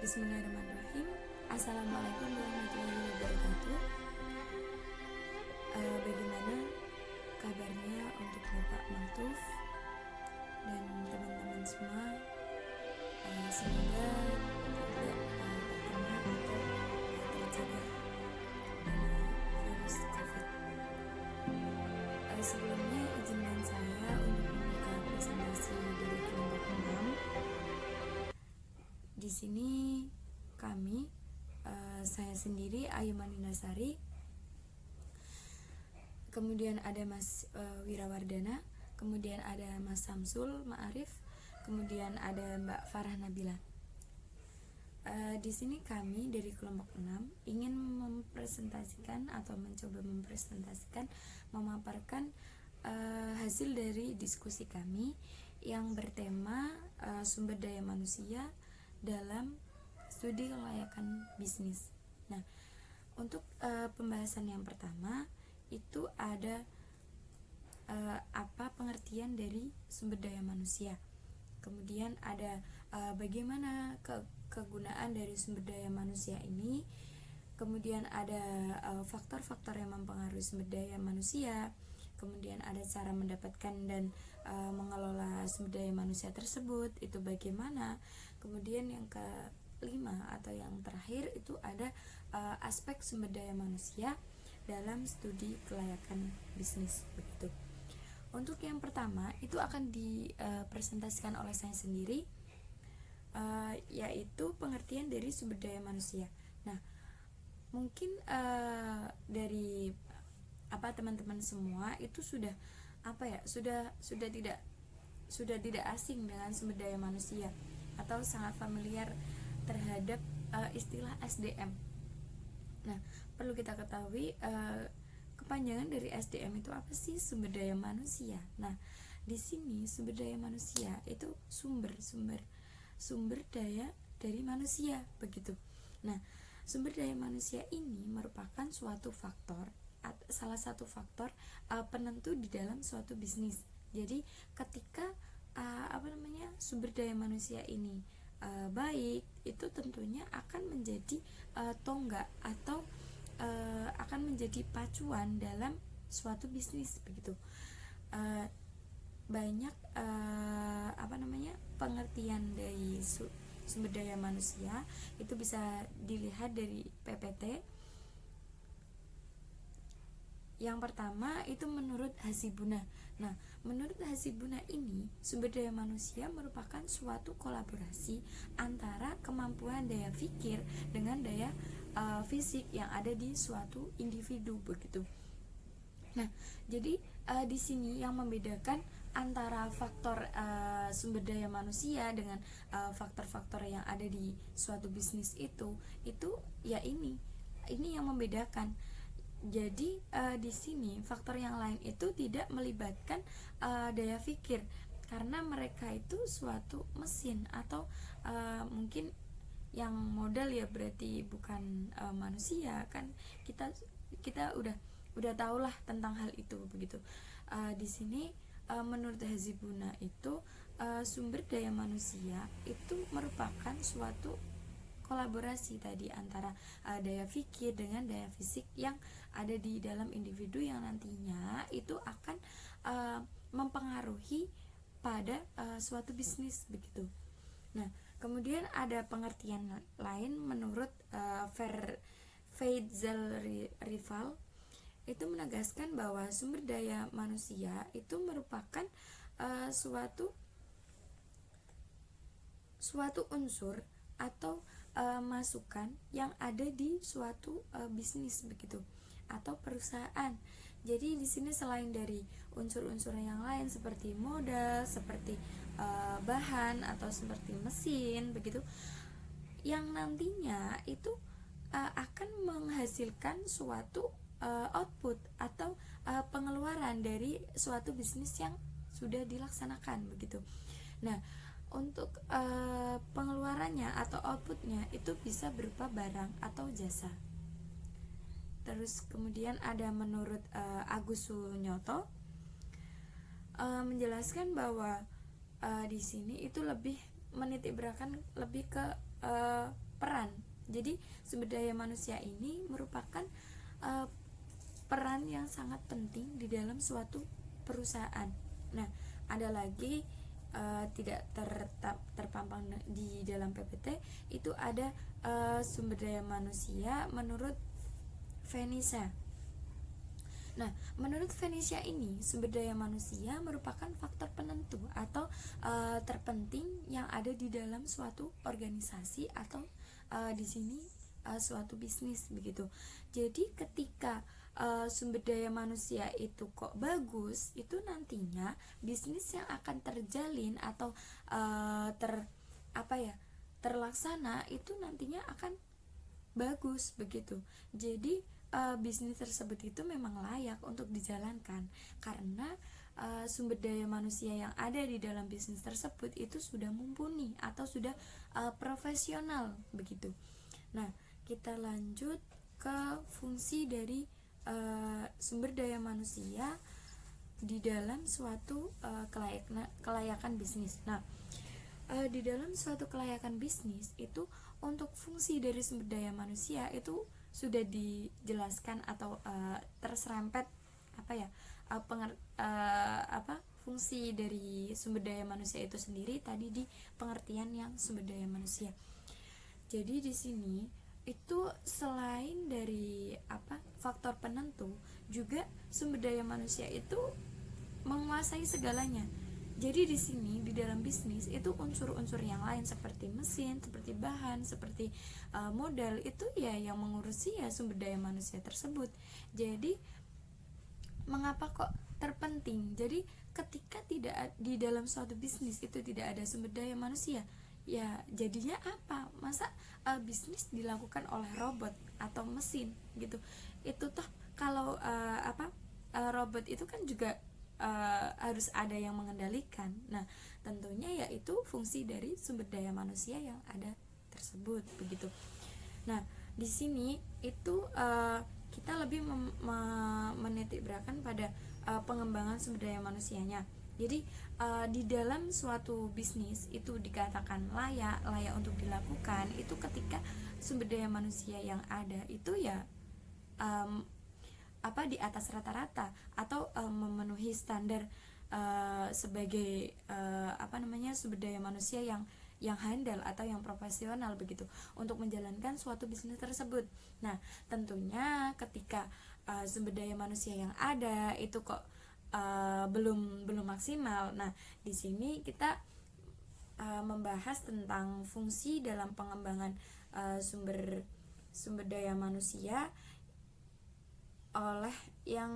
Bismillahirrahmanirrahim. Assalamualaikum warahmatullahi wabarakatuh. Bagaimana kabarnya untuk Bapak Matuf dan teman-teman semua? Semoga tidak terkena atau terjaga dari virus COVID. Sebelumnya izinkan saya untuk membuka presentasi dari kelompok 6. Di sini kami, saya sendiri Ayu Manindasari, kemudian ada Mas Wirawardana, kemudian ada Mas Samsul Ma'arif, kemudian ada Mbak Farah Nabila. Di sini kami dari kelompok 6 ingin mempresentasikan atau mencoba mempresentasikan, memaparkan hasil dari diskusi kami yang bertema sumber daya manusia dalam studi kelayakan bisnis. Nah, untuk pembahasan yang pertama itu ada apa pengertian dari sumber daya manusia. Kemudian ada bagaimana kegunaan dari sumber daya manusia ini. Kemudian ada faktor-faktor yang mempengaruhi sumber daya manusia. Kemudian ada cara mendapatkan dan mengelola sumber daya manusia tersebut itu bagaimana. Kemudian yang kelima atau yang terakhir itu ada aspek sumber daya manusia dalam studi kelayakan bisnis begitu. Untuk yang pertama itu akan dipresentasikan oleh saya sendiri, yaitu pengertian dari sumber daya manusia. Nah, mungkin dari teman-teman semua itu sudah tidak asing dengan sumber daya manusia atau sangat familiar terhadap istilah SDM. Nah, perlu kita ketahui kepanjangan dari SDM itu apa sih? Sumber daya manusia. Nah, di sini sumber daya manusia itu sumber daya dari manusia begitu. Nah, sumber daya manusia ini merupakan suatu faktor, salah satu faktor penentu di dalam suatu bisnis. Jadi ketika sumber daya manusia ini baik, itu tentunya akan menjadi tonggak atau akan menjadi pacuan dalam suatu bisnis begitu. Banyak pengertian dari sumber daya manusia itu bisa dilihat dari PPT. Yang pertama itu menurut Hasibuna. Nah, menurut Hasibuna ini sumber daya manusia merupakan suatu kolaborasi antara kemampuan daya pikir dengan daya fisik yang ada di suatu individu begitu. Nah, jadi di sini yang membedakan antara faktor sumber daya manusia dengan faktor-faktor yang ada di suatu bisnis itu ya ini yang membedakan. Jadi di sini faktor yang lain itu tidak melibatkan daya pikir karena mereka itu suatu mesin atau mungkin yang modal ya berarti bukan manusia kan. Kita udah tahulah tentang hal itu begitu. Di sini menurut Hasibuna itu sumber daya manusia itu merupakan suatu kolaborasi tadi antara daya pikir dengan daya fisik yang ada di dalam individu yang nantinya itu akan mempengaruhi pada suatu bisnis begitu. Nah, kemudian ada pengertian lain menurut Feidzal Rival itu menegaskan bahwa sumber daya manusia itu merupakan suatu unsur atau masukan yang ada di suatu bisnis begitu atau perusahaan. Jadi di sini selain dari unsur-unsur yang lain seperti modal, seperti bahan atau seperti mesin begitu, yang nantinya itu akan menghasilkan suatu output atau pengeluaran dari suatu bisnis yang sudah dilaksanakan begitu. Nah, untuk pengeluarannya atau outputnya itu bisa berupa barang atau jasa. Terus kemudian ada menurut Agus Sunyoto menjelaskan bahwa di sini itu lebih menitikberatkan lebih ke peran. Jadi sumber daya manusia ini merupakan peran yang sangat penting di dalam suatu perusahaan. Nah, ada lagi tidak terpampang di dalam PPT, itu ada sumber daya manusia menurut Venezia. Nah, menurut Venezia ini, sumber daya manusia merupakan faktor penentu atau terpenting yang ada di dalam suatu organisasi atau di sini suatu bisnis begitu. Jadi ketika sumber daya manusia itu kok bagus, itu nantinya bisnis yang akan terjalin atau terlaksana itu nantinya akan bagus begitu. Jadi bisnis tersebut itu memang layak untuk dijalankan karena sumber daya manusia yang ada di dalam bisnis tersebut itu sudah mumpuni atau sudah profesional begitu. Nah, kita lanjut ke fungsi dari sumber daya manusia di dalam suatu kelayakan bisnis. Nah, di dalam suatu kelayakan bisnis itu untuk fungsi dari sumber daya manusia itu sudah dijelaskan atau terserempet fungsi dari sumber daya manusia itu sendiri tadi di pengertian yang sumber daya manusia. Jadi di sini itu selain dari faktor penentu, juga sumber daya manusia itu menguasai segalanya. Jadi di sini di dalam bisnis itu unsur-unsur yang lain seperti mesin, seperti bahan, seperti modal itu ya yang mengurusi ya sumber daya manusia tersebut. Jadi mengapa kok terpenting? Jadi ketika tidak di dalam suatu bisnis itu tidak ada sumber daya manusia, ya jadinya apa? Masa bisnis dilakukan oleh robot atau mesin gitu? Itu toh kalau robot itu kan juga harus ada yang mengendalikan. Nah, tentunya yaitu fungsi dari sumber daya manusia yang ada tersebut begitu. Nah, di sini itu kita lebih menitikberatkan pada pengembangan sumber daya manusianya. Jadi di dalam suatu bisnis itu dikatakan layak untuk dilakukan itu ketika sumber daya manusia yang ada itu ya di atas rata-rata atau memenuhi standar sebagai sumber daya manusia yang handal atau yang profesional begitu untuk menjalankan suatu bisnis tersebut. Nah, tentunya ketika sumber daya manusia yang ada itu kok belum maksimal. Nah, di sini kita membahas tentang fungsi dalam pengembangan sumber daya manusia oleh yang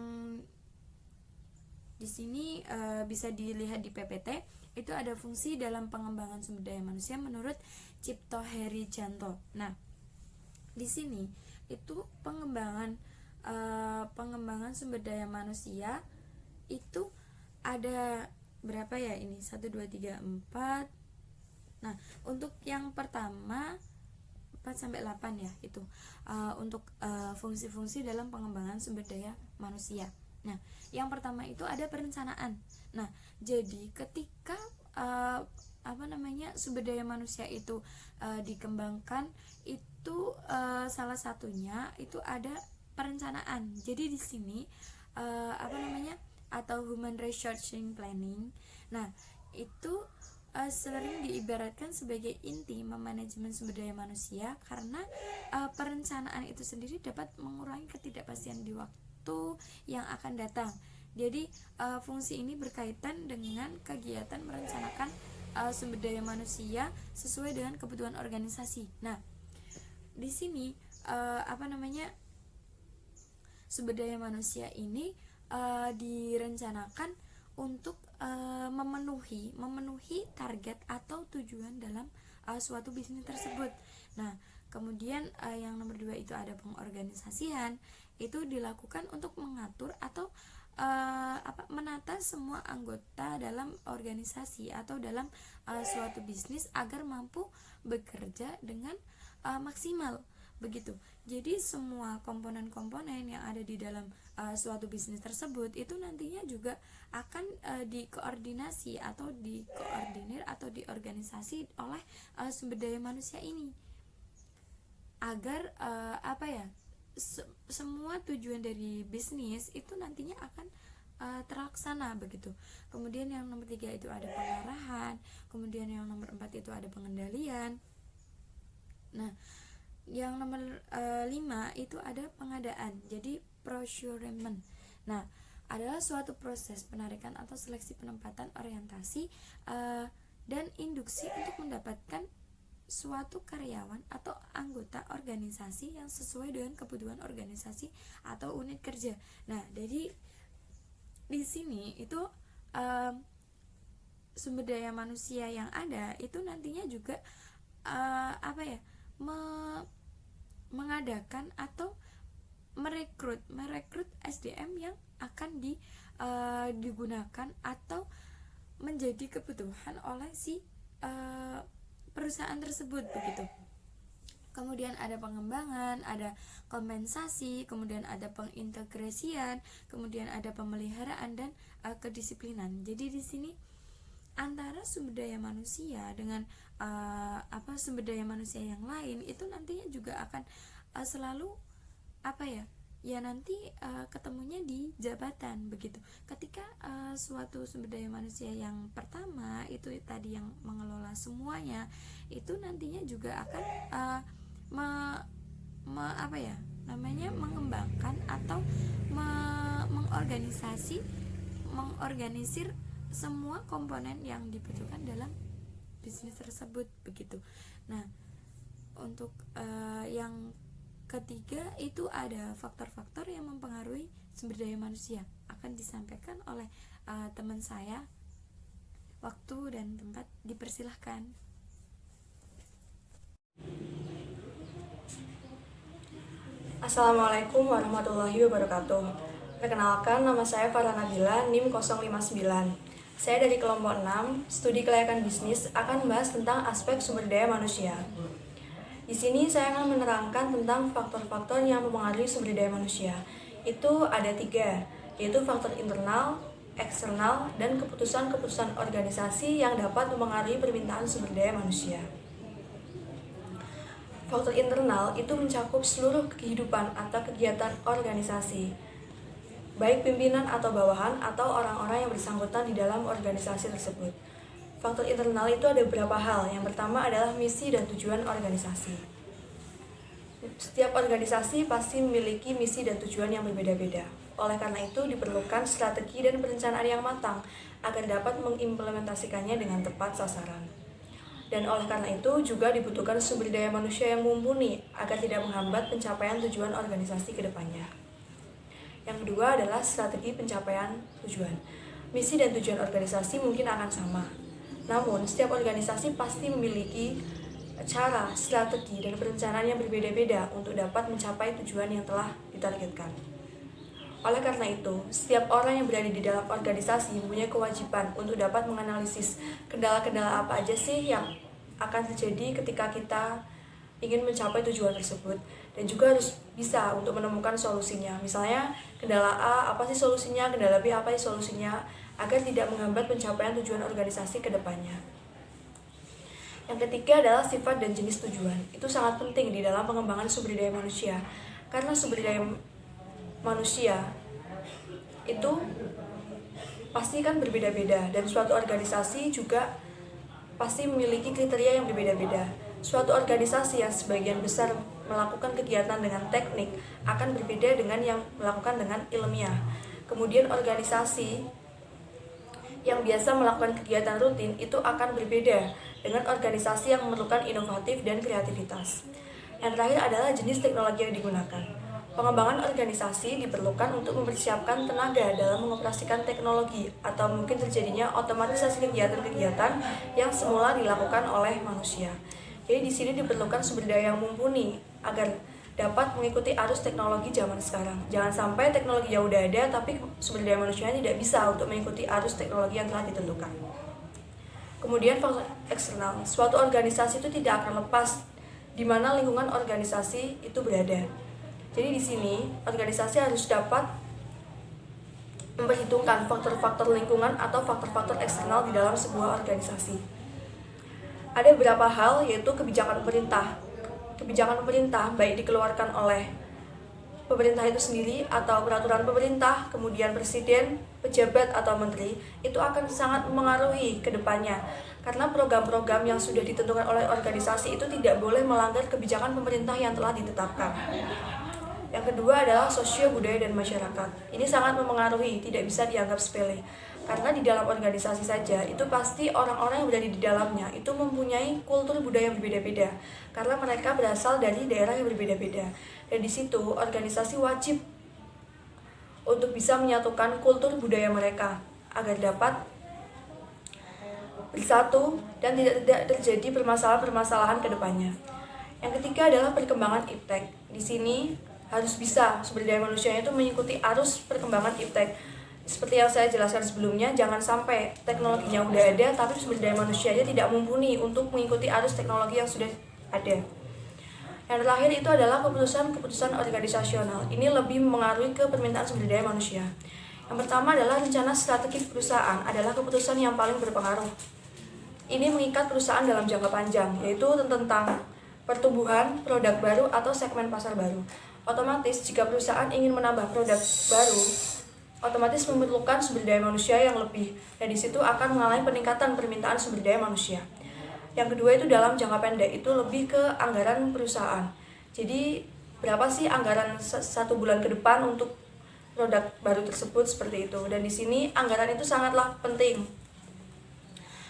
di sini bisa dilihat di PPT. Itu ada fungsi dalam pengembangan sumber daya manusia menurut Cipto Herijanto. Nah, di sini itu pengembangan sumber daya manusia itu ada berapa ya ini? 1 2 3 4. Nah, untuk yang pertama 4-8 ya itu untuk fungsi-fungsi dalam pengembangan sumber daya manusia. Nah, yang pertama itu ada perencanaan. Nah, jadi ketika sumber daya manusia itu dikembangkan itu salah satunya itu ada perencanaan. Jadi di sini atau human resourcing planning. Nah, itu sering diibaratkan sebagai inti manajemen sumber daya manusia karena perencanaan itu sendiri dapat mengurangi ketidakpastian di waktu yang akan datang. Jadi fungsi ini berkaitan dengan kegiatan merencanakan sumber daya manusia sesuai dengan kebutuhan organisasi. Nah, di sini sumber daya manusia ini direncanakan untuk memenuhi target atau tujuan dalam suatu bisnis tersebut. Nah, kemudian yang nomor 2 itu ada pengorganisasian. Itu dilakukan untuk mengatur atau menata semua anggota dalam organisasi atau dalam suatu bisnis agar mampu bekerja dengan maksimal begitu. Jadi semua komponen-komponen yang ada di dalam suatu bisnis tersebut itu nantinya juga akan dikoordinasi atau dikoordinir atau diorganisasi oleh sumber daya manusia ini. agar semua tujuan dari bisnis itu nantinya akan terlaksana begitu. Kemudian yang nomor 3 itu ada pengarahan, kemudian yang nomor 4 itu ada pengendalian. Nah, yang nomor 5 itu ada pengadaan, jadi procurement. Nah, adalah suatu proses penarikan atau seleksi penempatan orientasi dan induksi untuk mendapatkan suatu karyawan atau anggota organisasi yang sesuai dengan kebutuhan organisasi atau unit kerja. Nah, jadi di sini itu sumber daya manusia yang ada itu nantinya juga mengadakan atau merekrut SDM yang akan digunakan atau menjadi kebutuhan oleh si perusahaan tersebut begitu. Kemudian ada pengembangan, ada kompensasi, kemudian ada pengintegrasian, kemudian ada pemeliharaan dan kedisiplinan. Jadi di sini antara sumber daya manusia dengan sumber daya manusia yang lain itu nantinya juga akan selalu nanti ketemunya di jabatan begitu. Ketika suatu sumber daya manusia yang pertama itu tadi yang mengelola semuanya, itu nantinya juga akan mengembangkan atau mengorganisir semua komponen yang dibutuhkan dalam bisnis tersebut begitu. Nah, untuk yang ketiga itu ada faktor-faktor yang mempengaruhi sumber daya manusia, akan disampaikan oleh teman saya. Waktu dan tempat dipersilahkan. Assalamualaikum warahmatullahi wabarakatuh. Perkenalkan, nama saya Farah Nabila, NIM 059. Saya dari kelompok 6, studi kelayakan bisnis, akan membahas tentang aspek sumber daya manusia. Di sini saya akan menerangkan tentang faktor-faktor yang mempengaruhi sumber daya manusia. Itu ada 3, yaitu faktor internal, eksternal, dan keputusan-keputusan organisasi yang dapat mempengaruhi permintaan sumber daya manusia. Faktor internal itu mencakup seluruh kehidupan atau kegiatan organisasi, baik pimpinan atau bawahan atau orang-orang yang bersangkutan di dalam organisasi tersebut. Faktor internal itu ada beberapa hal. Yang pertama adalah misi dan tujuan organisasi. Setiap organisasi pasti memiliki misi dan tujuan yang berbeda-beda. Oleh karena itu diperlukan strategi dan perencanaan yang matang agar dapat mengimplementasikannya dengan tepat sasaran. Dan oleh karena itu juga dibutuhkan sumber daya manusia yang mumpuni agar tidak menghambat pencapaian tujuan organisasi ke depannya. Yang kedua adalah strategi pencapaian tujuan. Misi dan tujuan organisasi mungkin akan sama. Namun, setiap organisasi pasti memiliki cara, strategi, dan perencanaan yang berbeda-beda untuk dapat mencapai tujuan yang telah ditargetkan. Oleh karena itu, setiap orang yang berada di dalam organisasi mempunyai kewajiban untuk dapat menganalisis kendala-kendala apa aja sih yang akan terjadi ketika kita ingin mencapai tujuan tersebut, dan juga harus bisa untuk menemukan solusinya. Misalnya, kendala A, apa sih solusinya? Kendala B, apa sih solusinya? Agar tidak menghambat pencapaian tujuan organisasi ke depannya. Yang ketiga adalah sifat dan jenis tujuan. Itu sangat penting di dalam pengembangan sumber daya manusia, karena sumber daya manusia itu pasti kan berbeda-beda, dan suatu organisasi juga pasti memiliki kriteria yang berbeda-beda. Suatu organisasi yang sebagian besar melakukan kegiatan dengan teknik akan berbeda dengan yang melakukan dengan ilmiah. Kemudian organisasi yang biasa melakukan kegiatan rutin itu akan berbeda dengan organisasi yang memerlukan inovatif dan kreativitas. Yang terakhir adalah jenis teknologi yang digunakan. Pengembangan organisasi diperlukan untuk mempersiapkan tenaga dalam mengoperasikan teknologi atau mungkin terjadinya otomatisasi kegiatan-kegiatan yang semula dilakukan oleh manusia. Jadi di sini diperlukan sumber daya yang mumpuni agar dapat mengikuti arus teknologi zaman sekarang. Jangan sampai teknologi yang udah ada tapi sumber daya manusianya tidak bisa untuk mengikuti arus teknologi yang telah ditentukan. Kemudian faktor eksternal. Suatu organisasi itu tidak akan lepas di mana lingkungan organisasi itu berada. Jadi di sini organisasi harus dapat memperhitungkan faktor-faktor lingkungan atau faktor-faktor eksternal di dalam sebuah organisasi. Ada beberapa hal, yaitu kebijakan pemerintah, kebijakan pemerintah, baik dikeluarkan oleh pemerintah itu sendiri atau peraturan pemerintah, kemudian presiden, pejabat atau menteri, itu akan sangat memengaruhi ke depannya. Karena program-program yang sudah ditentukan oleh organisasi itu tidak boleh melanggar kebijakan pemerintah yang telah ditetapkan. Yang kedua adalah sosio budaya dan masyarakat. Ini sangat memengaruhi, tidak bisa dianggap sepele. Karena di dalam organisasi saja, itu pasti orang-orang yang berada di dalamnya itu mempunyai kultur budaya yang berbeda-beda. Karena mereka berasal dari daerah yang berbeda-beda. Dan di situ organisasi wajib untuk bisa menyatukan kultur budaya mereka agar dapat bersatu dan tidak terjadi permasalahan-permasalahan ke depannya. Yang ketiga adalah perkembangan iptek. Di sini harus bisa sumber daya manusianya itu mengikuti arus perkembangan iptek. Seperti yang saya jelaskan sebelumnya, jangan sampai teknologinya udah ada tapi sumber daya manusianya tidak mumpuni untuk mengikuti arus teknologi yang sudah ada. Yang terakhir itu adalah keputusan organisasional. Ini lebih mengaruhi ke permintaan sumber daya manusia. Yang pertama adalah rencana strategis perusahaan adalah keputusan yang paling berpengaruh. Ini mengikat perusahaan dalam jangka panjang, yaitu tentang pertumbuhan, produk baru, atau segmen pasar baru. Otomatis jika perusahaan ingin menambah produk baru, otomatis memerlukan sumber daya manusia yang lebih, dan di situ akan mengalami peningkatan permintaan sumber daya manusia. Yang kedua itu dalam jangka pendek, itu lebih ke anggaran perusahaan. Jadi berapa sih anggaran 1 bulan ke depan untuk produk baru tersebut, seperti itu. Dan di sini anggaran itu sangatlah penting.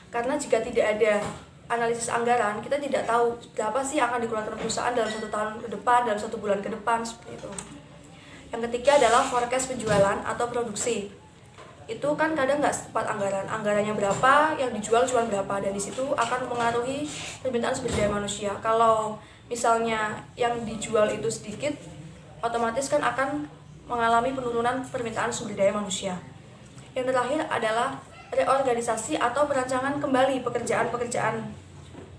Karena jika tidak ada analisis anggaran, kita tidak tahu berapa sih akan dikeluarkan perusahaan dalam 1 tahun ke depan, dalam 1 bulan ke depan, seperti itu. Yang ketiga adalah forecast penjualan atau produksi. Itu kan kadang nggak tepat anggarannya berapa, yang dijual cuma berapa, dan di situ akan mengaruhi permintaan sumber daya manusia. Kalau misalnya yang dijual itu sedikit, otomatis kan akan mengalami penurunan permintaan sumber daya manusia. Yang terakhir adalah reorganisasi atau perancangan kembali pekerjaan-pekerjaan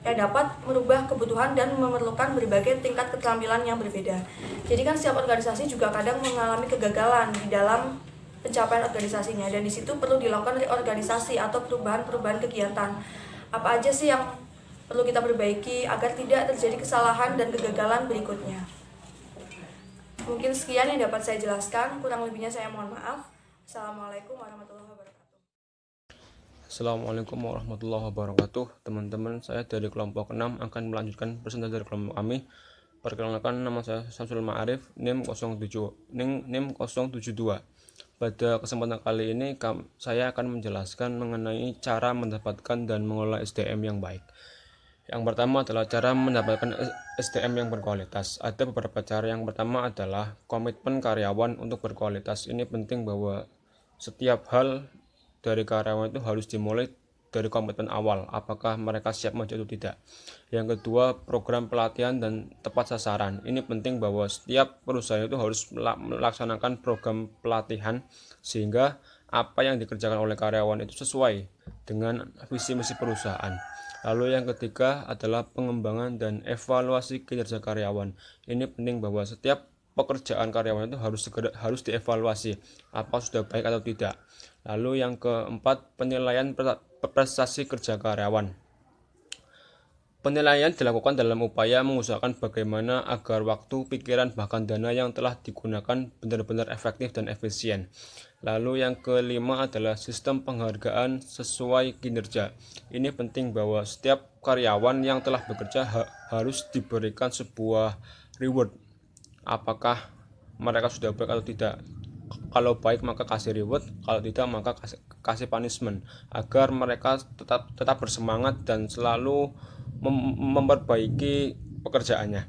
yang dapat merubah kebutuhan dan memerlukan berbagai tingkat keterampilan yang berbeda. Jadi kan setiap organisasi juga kadang mengalami kegagalan di dalam pencapaian organisasinya, dan di situ perlu dilakukan reorganisasi atau perubahan-perubahan kegiatan. Apa aja sih yang perlu kita perbaiki agar tidak terjadi kesalahan dan kegagalan berikutnya. Mungkin sekian yang dapat saya jelaskan, kurang lebihnya saya mohon maaf. Assalamualaikum warahmatullahi wabarakatuh. Assalamualaikum warahmatullahi wabarakatuh. Teman-teman, saya dari kelompok 6 akan melanjutkan presentasi dari kelompok kami. Perkenalkan, nama saya Samsul Ma'arif, NIM 072. Pada kesempatan kali ini saya akan menjelaskan mengenai cara mendapatkan dan mengelola SDM yang baik. Yang pertama adalah cara mendapatkan SDM yang berkualitas. Ada beberapa cara. Yang pertama adalah komitmen karyawan untuk berkualitas. Ini penting bahwa setiap hal dari karyawan itu harus dimulai dari komitmen awal, apakah mereka siap maju atau tidak. Yang kedua, program pelatihan dan tepat sasaran. Ini penting bahwa setiap perusahaan itu harus melaksanakan program pelatihan sehingga apa yang dikerjakan oleh karyawan itu sesuai dengan visi misi perusahaan. Lalu yang ketiga adalah pengembangan dan evaluasi kinerja karyawan. Ini penting bahwa setiap pekerjaan karyawan itu harus dievaluasi apa sudah baik atau tidak. Lalu yang keempat, penilaian prestasi kerja karyawan. Penilaian dilakukan dalam upaya mengusahakan bagaimana agar waktu, pikiran, bahkan dana yang telah digunakan benar-benar efektif dan efisien. Lalu yang kelima adalah sistem penghargaan sesuai kinerja. Ini penting bahwa setiap karyawan yang telah bekerja harus diberikan sebuah reward. Apakah mereka sudah baik atau tidak. Kalau baik maka kasih reward, kalau tidak maka kasih punishment, agar mereka tetap bersemangat dan selalu memperbaiki pekerjaannya.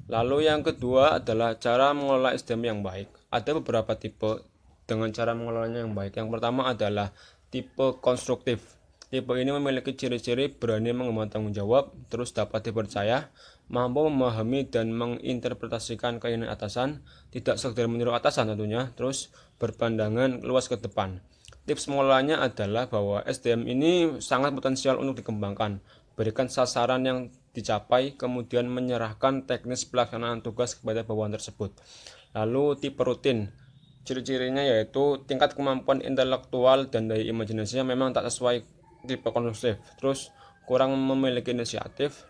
Lalu yang kedua adalah cara mengelola SDM yang baik. Ada beberapa tipe dengan cara mengelolanya yang baik. Yang pertama adalah tipe konstruktif. Tipe ini memiliki ciri-ciri berani mengemban tanggung jawab, terus dapat dipercaya, mampu memahami dan menginterpretasikan keinginan atasan, tidak sekedar meniru atasan tentunya, terus berpandangan luas ke depan. Tips mengelolanya adalah bahwa SDM ini sangat potensial untuk dikembangkan, berikan sasaran yang dicapai, kemudian menyerahkan teknis pelaksanaan tugas kepada bawahan tersebut. Lalu tipe rutin. Ciri-cirinya yaitu tingkat kemampuan intelektual dan daya imajinasinya memang tak sesuai tipe konstruktif, terus kurang memiliki inisiatif,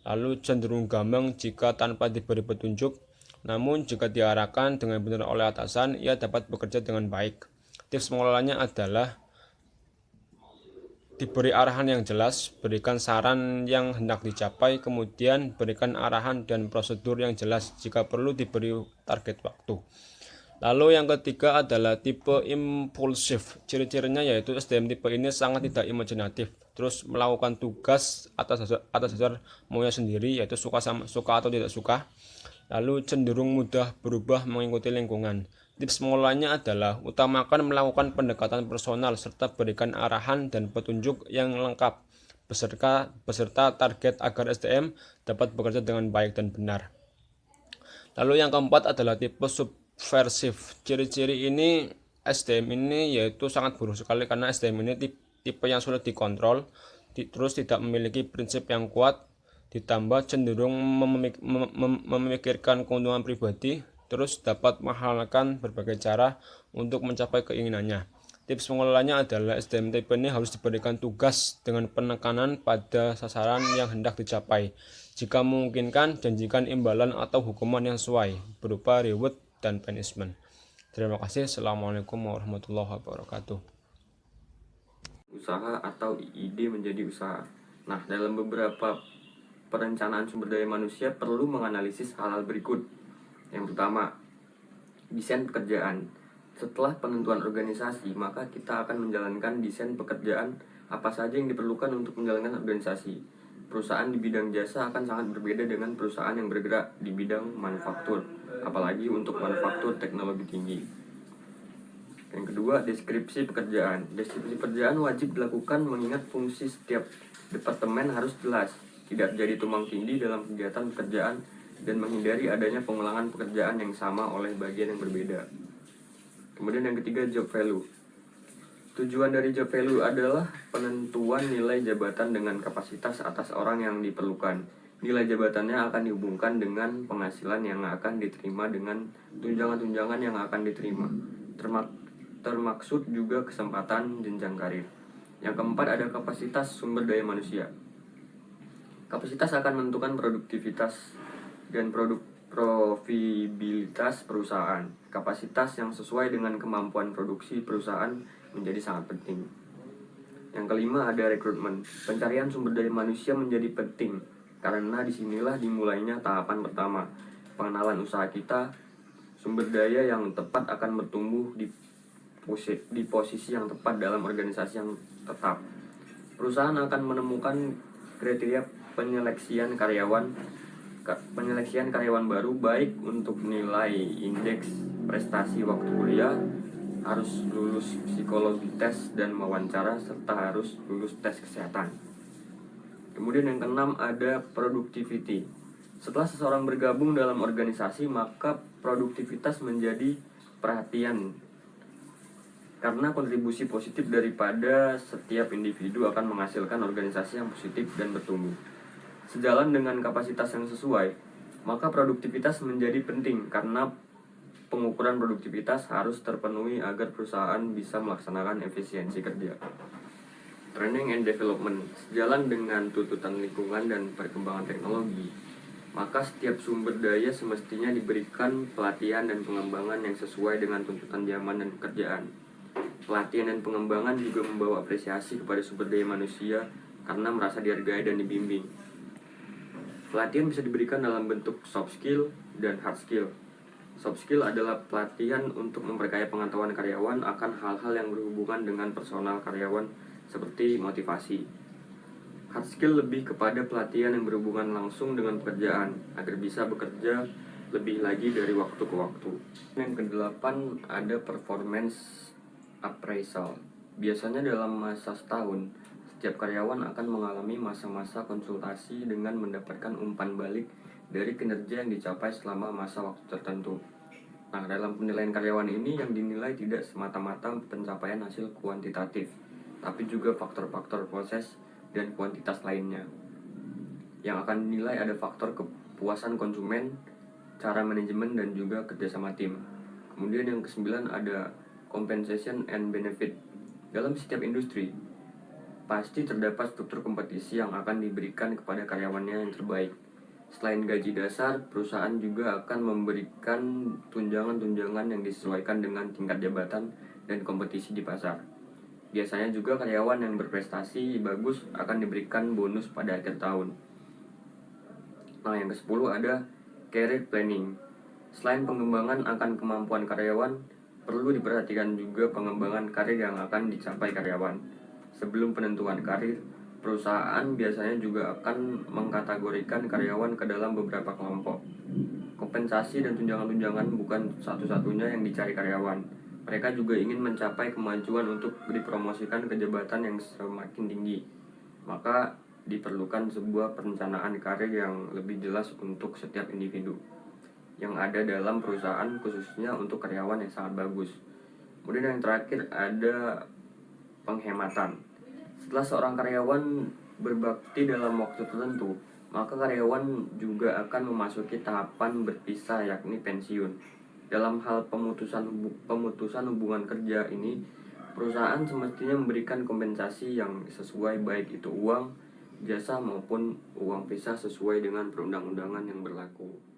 lalu cenderung gamang jika tanpa diberi petunjuk. Namun jika diarahkan dengan benar oleh atasan, ia dapat bekerja dengan baik. Tips mengelolanya adalah diberi arahan yang jelas, berikan saran yang hendak dicapai, kemudian berikan arahan dan prosedur yang jelas, jika perlu diberi target waktu. Lalu yang ketiga adalah tipe impulsif. Ciri-cirinya yaitu SDM tipe ini sangat tidak imajinatif, terus melakukan tugas atas dasar maunya sendiri, yaitu suka atau tidak suka. Lalu cenderung mudah berubah mengikuti lingkungan. Tips mengelolanya adalah utamakan melakukan pendekatan personal serta berikan arahan dan petunjuk yang lengkap beserta target agar SDM dapat bekerja dengan baik dan benar. Lalu yang keempat adalah tipe subversif. Ciri-ciri ini SDM ini yaitu sangat buruk sekali karena SDM ini tipe yang sulit dikontrol, terus tidak memiliki prinsip yang kuat, ditambah cenderung memikirkan keuntungan pribadi, terus dapat menghalalkan berbagai cara untuk mencapai keinginannya. Tips pengelolanya adalah SDM tipe ini harus diberikan tugas dengan penekanan pada sasaran yang hendak dicapai. Jika memungkinkan, janjikan imbalan atau hukuman yang sesuai, berupa reward dan punishment. Terima kasih. Assalamualaikum warahmatullahi wabarakatuh. Usaha atau ide menjadi usaha. Nah, dalam beberapa perencanaan sumber daya manusia perlu menganalisis hal-hal berikut. Yang pertama, desain pekerjaan. Setelah penentuan organisasi, maka kita akan menjalankan desain pekerjaan apa saja yang diperlukan untuk menjalankan organisasi. Perusahaan di bidang jasa akan sangat berbeda dengan perusahaan yang bergerak di bidang manufaktur, apalagi untuk manufaktur teknologi tinggi. Yang kedua, deskripsi pekerjaan. Deskripsi pekerjaan wajib dilakukan mengingat fungsi setiap departemen harus jelas, tidak jadi tumpang tindih dalam kegiatan pekerjaan, dan menghindari adanya pengulangan pekerjaan yang sama oleh bagian yang berbeda. Kemudian yang ketiga, job value. Tujuan dari job value adalah penentuan nilai jabatan dengan kapasitas atas orang yang diperlukan. Nilai jabatannya akan dihubungkan dengan penghasilan yang akan diterima dengan tunjangan-tunjangan yang akan diterima. Termaksud juga kesempatan jenjang karir. Yang keempat ada kapasitas sumber daya manusia. Kapasitas akan menentukan produktivitas dan profitabilitas perusahaan. Kapasitas yang sesuai dengan kemampuan produksi perusahaan menjadi sangat penting. Yang kelima ada rekrutmen. Pencarian sumber daya manusia menjadi penting karena disinilah dimulainya tahapan pertama. Pengenalan usaha kita, sumber daya yang tepat akan bertumbuh di posisi yang tepat dalam organisasi yang tetap. Perusahaan akan menemukan kriteria penyeleksian karyawan baru, baik untuk nilai indeks prestasi waktu kuliah, harus lulus psikologi tes dan wawancara, serta harus lulus tes kesehatan. Kemudian yang keenam ada productivity. Setelah seseorang bergabung dalam organisasi, maka produktivitas menjadi perhatian karena kontribusi positif daripada setiap individu akan menghasilkan organisasi yang positif dan bertumbuh. Sejalan dengan kapasitas yang sesuai, maka produktivitas menjadi penting karena pengukuran produktivitas harus terpenuhi agar perusahaan bisa melaksanakan efisiensi kerja. Training and development. Sejalan dengan tuntutan lingkungan dan perkembangan teknologi, maka setiap sumber daya semestinya diberikan pelatihan dan pengembangan yang sesuai dengan tuntutan zaman dan pekerjaan. Pelatihan dan pengembangan juga membawa apresiasi kepada sumber daya manusia karena merasa dihargai dan dibimbing. Pelatihan bisa diberikan dalam bentuk soft skill dan hard skill. Soft skill adalah pelatihan untuk memperkaya pengetahuan karyawan akan hal-hal yang berhubungan dengan personal karyawan seperti motivasi. Hard skill lebih kepada pelatihan yang berhubungan langsung dengan pekerjaan agar bisa bekerja lebih lagi dari waktu ke waktu. Yang kedelapan ada performance appraisal. Biasanya dalam masa setahun, setiap karyawan akan mengalami masa-masa konsultasi dengan mendapatkan umpan balik dari kinerja yang dicapai selama masa waktu tertentu. Nah, dalam penilaian karyawan ini yang dinilai tidak semata-mata pencapaian hasil kuantitatif, tapi juga faktor-faktor proses dan kuantitas lainnya. Yang akan dinilai ada faktor kepuasan konsumen, cara manajemen, dan juga kerjasama tim. Kemudian yang kesembilan ada compensation and benefit. Dalam setiap industri, pasti terdapat struktur kompetisi yang akan diberikan kepada karyawannya yang terbaik. Selain gaji dasar, perusahaan juga akan memberikan tunjangan-tunjangan yang disesuaikan dengan tingkat jabatan dan kompetisi di pasar. Biasanya juga karyawan yang berprestasi bagus akan diberikan bonus pada akhir tahun. Nah, yang ke-10 ada career planning. Selain pengembangan akan kemampuan karyawan, perlu diperhatikan juga pengembangan karir yang akan dicapai karyawan. Sebelum penentuan karir, perusahaan biasanya juga akan mengkategorikan karyawan ke dalam beberapa kelompok. Kompensasi dan tunjangan-tunjangan bukan satu-satunya yang dicari karyawan. Mereka juga ingin mencapai kemajuan untuk dipromosikan ke jabatan yang semakin tinggi. Maka diperlukan sebuah perencanaan karir yang lebih jelas untuk setiap individu yang ada dalam perusahaan, khususnya untuk karyawan yang sangat bagus. Kemudian yang terakhir ada penghematan. Setelah seorang karyawan berbakti dalam waktu tertentu, maka karyawan juga akan memasuki tahapan berpisah, yakni pensiun. Dalam hal pemutusan hubungan kerja ini, perusahaan semestinya memberikan kompensasi yang sesuai, baik itu uang, jasa maupun uang pisah sesuai dengan perundang-undangan yang berlaku.